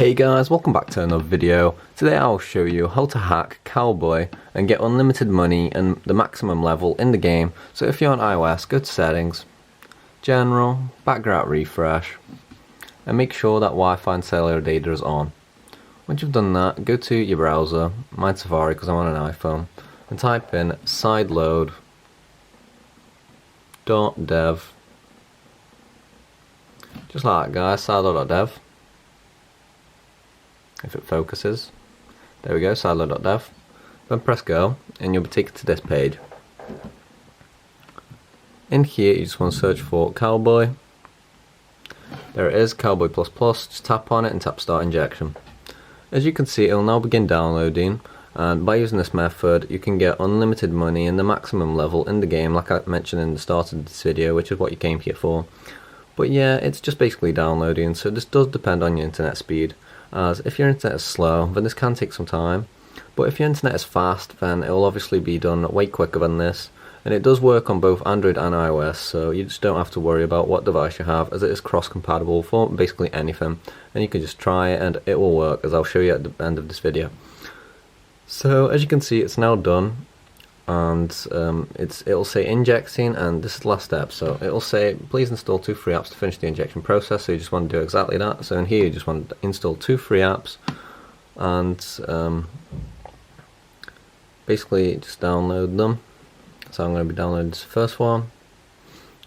Hey guys, welcome back to another video. Today I'll show you how to hack Cowboy and get unlimited money and the maximum level in the game. So if you're on iOS, go to settings, general, background refresh, and make sure that Wi-Fi and cellular data is on. Once you've done that, go to your browser, mine's Safari because I'm on an iPhone, and type in sideload.dev. Just like that guys, sideload.dev. If it focuses. There we go, sideload.dev. Then press go and you'll be taken to this page. In here you just want to search for Cowboy. There it is, Cowboy++. Just tap on it and tap start injection. As you can see, it will now begin downloading, and by using this method you can get unlimited money and the maximum level in the game, like I mentioned in the start of this video, which is what you came here for. But yeah, it's just basically downloading, so this does depend on your internet speed. As if your internet is slow, then this can take some time, but if your internet is fast, then it will obviously be done way quicker than this. And it does work on both Android and iOS, so you just don't have to worry about what device you have, as it is cross-compatible for basically anything. And you can just try it and it will work, as I'll show you at the end of this video. So as you can see, it's now done, and it'll say injecting, and this is the last step. So it'll say please install 2 free apps to finish the injection process. So you just want to do exactly that. So in here you just want to install 2 free apps, and basically just download them. So I'm going to be downloading this first one.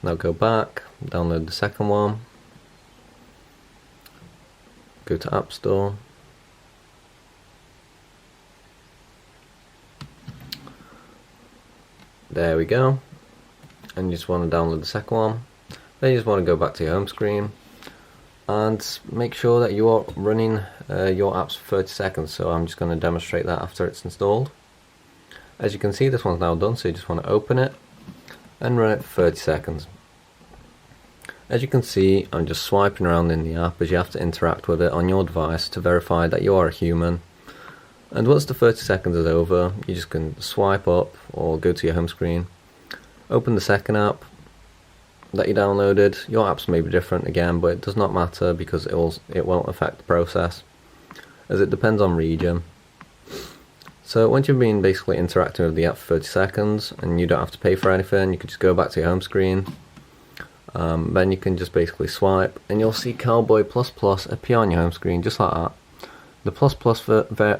Now go back, download the second one, go to App Store, there we go, and you just want to download the second one. Then you just want to go back to your home screen and make sure that you are running your apps for 30 seconds. So I'm just going to demonstrate that after it's installed. As you can see, this one's now done, so you just want to open it and run it for 30 seconds. As you can see, I'm just swiping around in the app, as you have to interact with it on your device to verify that you are a human. And once the 30 seconds is over, you just can swipe up or go to your home screen, open the second app that you downloaded. Your apps may be different again, but it does not matter because it won't affect the process, as it depends on region. So once you've been basically interacting with the app for 30 seconds and you don't have to pay for anything, you can just go back to your home screen. Then you can just basically swipe and you'll see Cowboy++ appear on your home screen just like that. The ++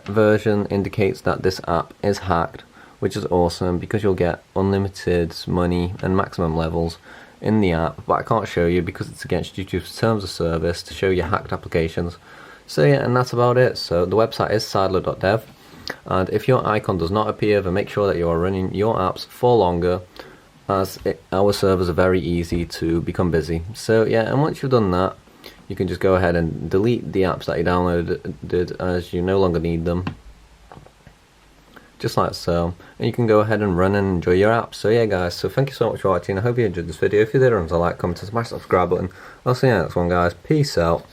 version indicates that this app is hacked, which is awesome because you'll get unlimited money and maximum levels in the app, but I can't show you because it's against YouTube's terms of service to show you hacked applications. So yeah, and that's about it. So the website is sideload.dev, and if your icon does not appear, then make sure that you are running your apps for longer, as our servers are very easy to become busy. So yeah, and once you've done that, you can just go ahead and delete the apps that you downloaded as you no longer need them. Just like so. And you can go ahead and run and enjoy your apps. So yeah guys, so thank you so much for watching. I hope you enjoyed this video. If you did, remember to like, comment and smash the subscribe button. I'll see you in the next one guys. Peace out.